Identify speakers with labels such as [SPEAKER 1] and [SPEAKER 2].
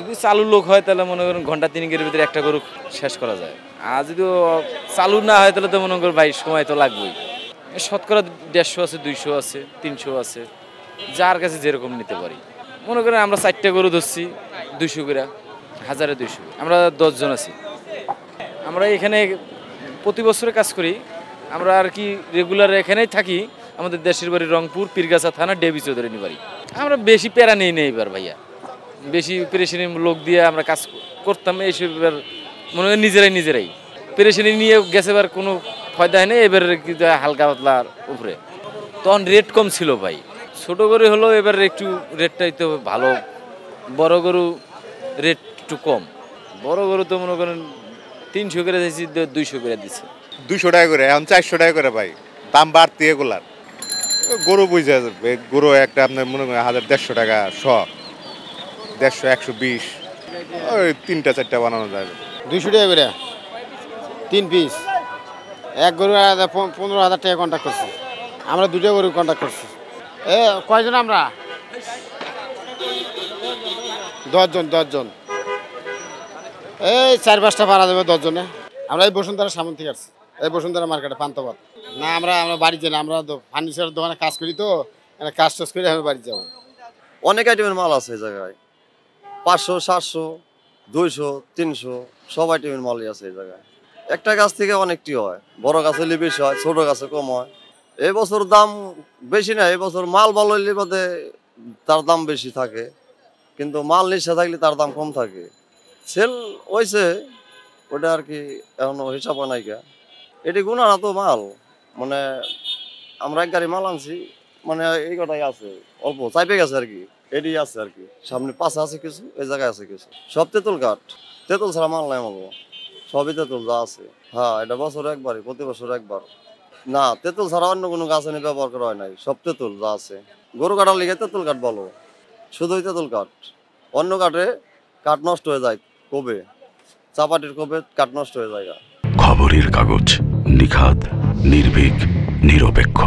[SPEAKER 1] যদি চালু লোক হয় তাহলে মনে করেন ঘন্টা 3-এর ভিতরে একটা গরু শেষ করা যায়। আর যদি চালু না হয় তাহলে তো মনে করেন ভাই সময় তো লাগবেই। শতকরা 150 আছে, 200 আছে, 300 আছে, যার কাছে যেরকম নিতে পারি। মনে করেন আমরা 4টা গরু ধরছি 200 করে, 1200। আমরা 10 জন আছি। আমরা এখানে প্রতি বছরে কাজ করি। আমরা আর কি রেগুলার এখানেই থাকি। আমাদের দেশের বাড়ি রংপুর, পীরগাছা থানা, ডেবি চৌধুরী বাড়ি। আমরা বেশি প্যারা নেই এবার ভাইয়া। বেশি পেরেশানি লোক দিয়ে আমরা কাজ করতাম, এইসব এবার মনে হয় নিজেরাই পেরেশানি নিয়ে গেছে, এবার কোনো ফায়দা হয় না। এবার হালকা পাতলার উপরে তখন রেট কম ছিল ভাই। ছোট গরু হলো এবার একটু রেটটাই তো ভালো, বড় গরু রেট একটু কম। বড় গরু তো মনে করেন 300 করে দিয়েছি, 200 করে দিচ্ছে।
[SPEAKER 2] 200 টাকা করে, এখন 400 টাকা করে ভাই। দাম বাড়তি এগুলার। গরু বুঝে যাবে, গরু একটা আপনার মনে করেন 1,500 টাকা শ, 150, 120, ওই 3-4টা বানানো যাবে।
[SPEAKER 3] 200 টাকা করে 3 পিস। এক গরু 15,000 টাকা কন্ট্যাক্ট করছি। আমরা 2টা গরু কন্ট্যাক্ট করছি। কয়জন আমরা? 10 জন। এই 4-5টা পারা যাবে 10 জনে। আমরা এই বসুন্ধরা সামন থেকে আসছি। এই বসুন্ধরা মার্কেটে পান্তাবাদ। না আমরা বাড়ি যাই না, আমরা ফার্নিচারের দোকানে কাজ করি, তো কাজ টাজ করে আমি বাড়ি যাবো।
[SPEAKER 4] অনেক আইটেমের মাল আছে এই জায়গায়। 500, 700, 200, 300 সব আইটেমের মালই আছে এই জায়গায়। একটা গাছ থেকে অনেকটি হয়, বড় গাছ হলে বেশি হয়, ছোট গাছে কম হয়। এই বছর দাম বেশি না, এই বছর মাল ভালো হইলে বাদে তার দাম বেশি থাকে, কিন্তু মাল নিচে থাকলে তার দাম কম থাকে। সেল হয়েছে ওটা আর কি এখনো হিসাব হয় নাই। এটি গুণা না তো মাল, মানে আমরা এক গাড়ি মাল আনছি, মানে এই কটাই আছে, অল্প চাইপে গেছে আর কি। এটি আছে আর কি, সামনে পাশে আছে কিছু, এই জায়গায় আছে কিছু। সব তেঁতুল কাঠ, তেঁতুল ছাড়া মাল নাই আমাকে, সবই তেঁতুল যা আছে। হ্যাঁ, এটা বছর একবারই, প্রতি বছর একবার। না, তেঁতুল ছাড়া অন্য কোনো গাছ এনে ব্যবহার করা হয় নাই, সব তেঁতুল যা আছে। গরু কাটার লিগে তেঁতুল কাঠ বলো, শুধুই তেঁতুল কাঠ। অন্য কাঠে কাঠ নষ্ট হয়ে যায়, কবে চাপাটির কবে কাঠ নষ্ট হয়ে যায়।
[SPEAKER 5] খবরের কাগজ, নিখাত, নির্ভীক, নিরপেক্ষ।